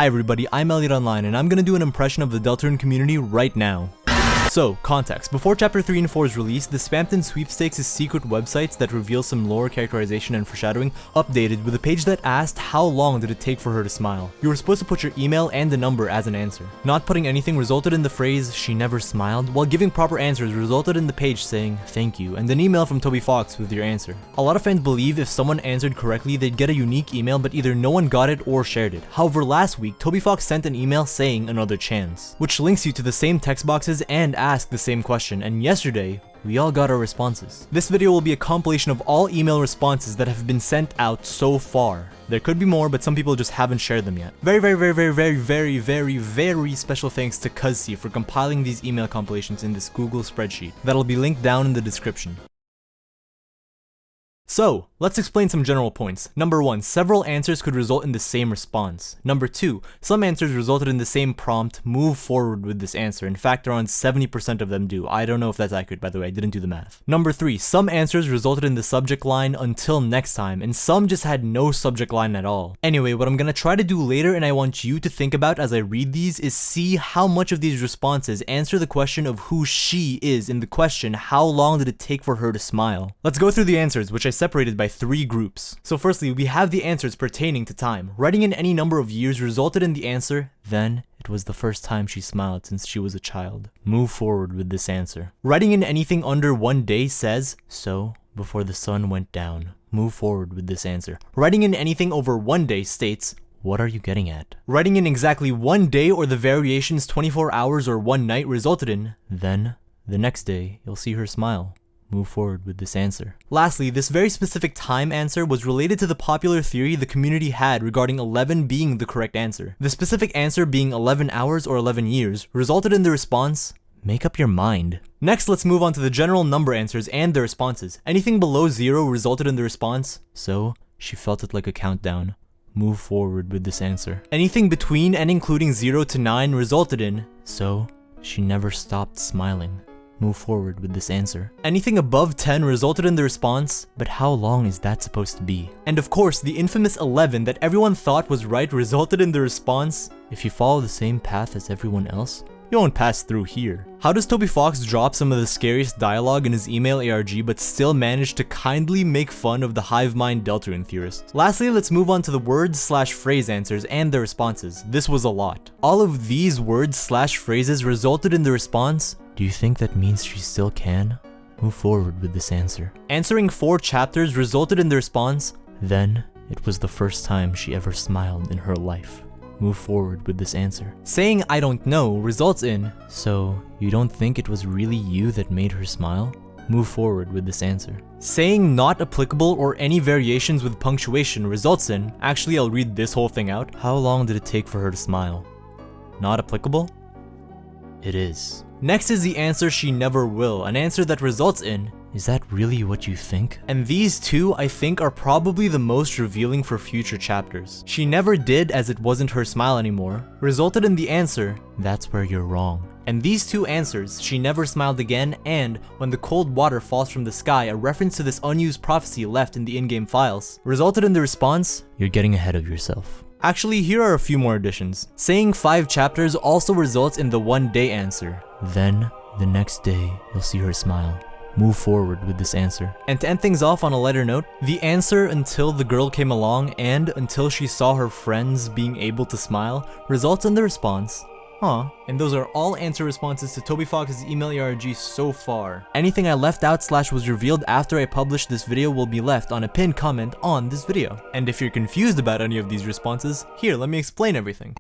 Hi everybody, I'm Elliot Online, and I'm gonna do an impression of the Deltarune community right now. So, context. Before Chapter 3 and 4 is released, the Spamotn Sweepstakes' secret websites that reveal some lore, characterization, and foreshadowing updated with a page that asked how long did it take for her to smile. You were supposed to put your email and the number as an answer. Not putting anything resulted in the phrase, "she never smiled," while giving proper answers resulted in the page saying, "thank you," and an email from Toby Fox with your answer. A lot of fans believe if someone answered correctly, they'd get a unique email, but either no one got it or shared it. However, last week, Toby Fox sent an email saying another chance, which links you to the same text boxes and ask the same question, and yesterday, we all got our responses. This video will be a compilation of all email responses that have been sent out so far. There could be more, but some people just haven't shared them yet. Very special thanks to Kris for compiling these email compilations in this Google spreadsheet that'll be linked down in the description. So, let's explain some general points. Number 1, several answers could result in the same response. Number 2, some answers resulted in the same prompt, move forward with this answer. In fact, around 70% of them do. I don't know if that's accurate, by the way, I didn't do the math. Number 3, some answers resulted in the subject line, until next time, and some just had no subject line at all. Anyway, what I'm gonna try to do later, and I want you to think about as I read these, is see how much of these responses answer the question of who she is in the question, how long did it take for her to smile? Let's go through the answers, which I separated by 3 groups. So firstly, we have the answers pertaining to time. Writing in any number of years resulted in the answer, then it was the first time she smiled since she was a child. Move forward with this answer. Writing in anything under 1 day says, so, before the sun went down. Move forward with this answer. Writing in anything over 1 day states, what are you getting at? Writing in exactly 1 day or the variations 24 hours or 1 night resulted in, then, the next day, you'll see her smile. Move forward with this answer. Lastly, this very specific time answer was related to the popular theory the community had regarding 11 being the correct answer. The specific answer being 11 hours or 11 years resulted in the response, make up your mind. Next, let's move on to the general number answers and their responses. Anything below 0 resulted in the response, so, she felt it like a countdown. Move forward with this answer. Anything between and including 0 to 9 resulted in, so, she never stopped smiling. Move forward with this answer. Anything above 10 resulted in the response, but how long is that supposed to be? And of course, the infamous 11 that everyone thought was right resulted in the response, if you follow the same path as everyone else, you won't pass through here. How does Toby Fox drop some of the scariest dialogue in his email ARG but still manage to kindly make fun of the hive mind Deltarune theorists? Lastly, let's move on to the words/phrase answers and their responses. This was a lot. All of these words/phrases resulted in the response, do you think that means she still can? Move forward with this answer. Answering 4 chapters resulted in the response, then it was the first time she ever smiled in her life. Move forward with this answer. Saying I don't know results in, so you don't think it was really you that made her smile? Move forward with this answer. Saying not applicable or any variations with punctuation results in, actually I'll read this whole thing out. How long did it take for her to smile? Not applicable? It is. Next is the answer she never will, an answer that results in, is that really what you think? And these two, I think, are probably the most revealing for future chapters. She never did as it wasn't her smile anymore, resulted in the answer, that's where you're wrong. And these 2 answers, she never smiled again, and when the cold water falls from the sky, a reference to this unused prophecy left in the in-game files, resulted in the response, you're getting ahead of yourself. Actually, here are a few more additions. Saying 5 chapters also results in the 1 day answer. Then, the next day, you'll see her smile. Move forward with this answer. And to end things off on a lighter note, the answer until the girl came along and until she saw her friends being able to smile results in the response, huh. And those are all answer responses to Toby Fox's email ARG so far. Anything I left out / was revealed after I published this video will be left on a pinned comment on this video. And if you're confused about any of these responses, here, let me explain everything.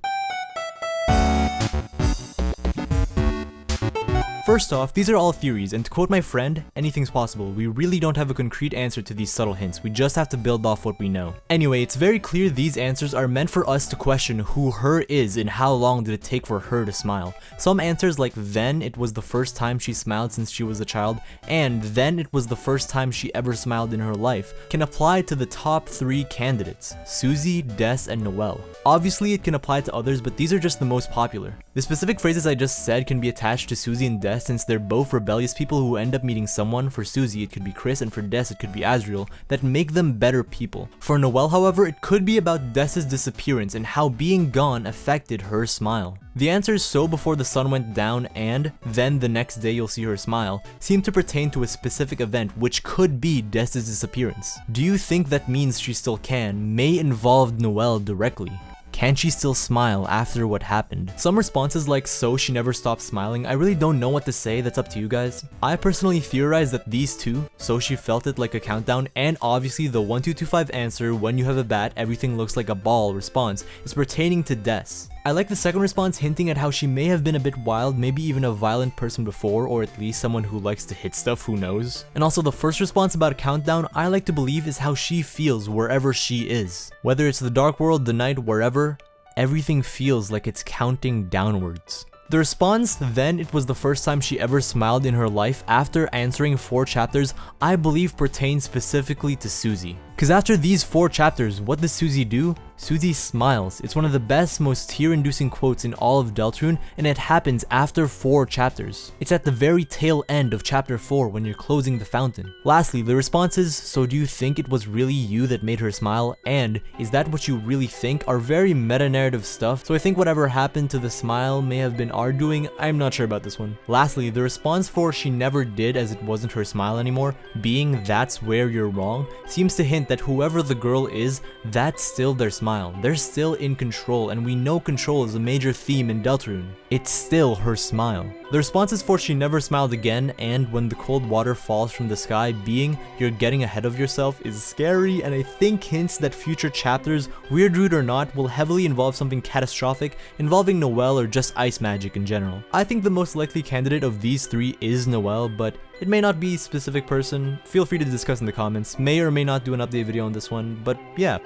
First off, these are all theories, and to quote my friend, anything's possible. We really don't have a concrete answer to these subtle hints, we just have to build off what we know. Anyway, it's very clear these answers are meant for us to question who her is and how long did it take for her to smile. Some answers like then it was the first time she smiled since she was a child, and then it was the first time she ever smiled in her life, can apply to the top 3 candidates, Susie, Des, and Noelle. Obviously it can apply to others, but these are just the most popular. The specific phrases I just said can be attached to Susie and Des, Des since they're both rebellious people who end up meeting someone. For Susie, it could be Kris, and for Des, it could be Asriel, that make them better people. For Noelle, however, it could be about Des's disappearance and how being gone affected her smile. The answers "so before the sun went down" and "then the next day you'll see her smile" seem to pertain to a specific event, which could be Des's disappearance. Do you think that means she still may involve Noelle directly? Can she still smile after what happened? Some responses like "so she never stopped smiling," I really don't know what to say, that's up to you guys. I personally theorize that these two, "so she felt it like a countdown," and obviously the 1 2 2 5 answer "when you have a bat everything looks like a ball" response is pertaining to Des. I like the second response hinting at how she may have been a bit wild, maybe even a violent person before, or at least someone who likes to hit stuff, who knows. And also the first response about a countdown, I like to believe is how she feels wherever she is. Whether it's the dark world, the night, wherever, everything feels like it's counting downwards. The response, "then it was the first time she ever smiled in her life," after answering 4 chapters, I believe pertains specifically to Susie. Cause after these 4 chapters, what does Susie do? Susie smiles. It's one of the best, most tear-inducing quotes in all of Deltarune, and it happens after 4 chapters. It's at the very tail end of chapter 4 when you're closing the fountain. Lastly, the responses "so do you think it was really you that made her smile?" and "is that what you really think?" are very meta-narrative stuff, so I think whatever happened to the smile may have been our doing. I'm not sure about this one. Lastly, the response for "she never did as it wasn't her smile anymore," being "that's where you're wrong," seems to hint that whoever the girl is, that's still their smile. They're still in control, and we know control is a major theme in Deltarune. It's still her smile. The responses for "she never smiled again" and "when the cold water falls from the sky" being "you're getting ahead of yourself" is scary, and I think hints that future chapters, weird root or not, will heavily involve something catastrophic involving Noelle or just ice magic in general. I think the most likely candidate of these 3 is Noelle, but it may not be a specific person. Feel free to discuss in the comments. May or may not do an update video on this one, but yeah.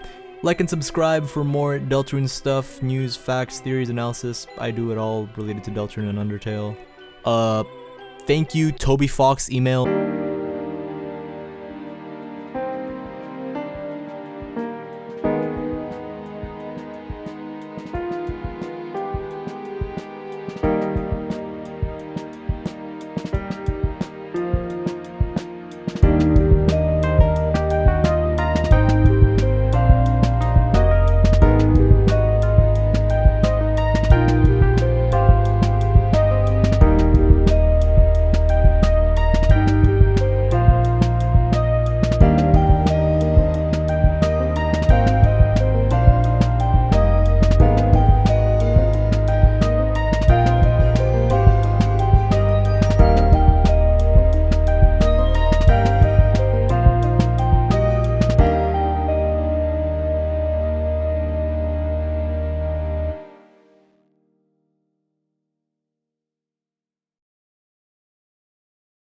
Like and subscribe for more Deltarune stuff, news, facts, theories, analysis. I do it all related to Deltarune and Undertale. Thank you, Toby Fox email.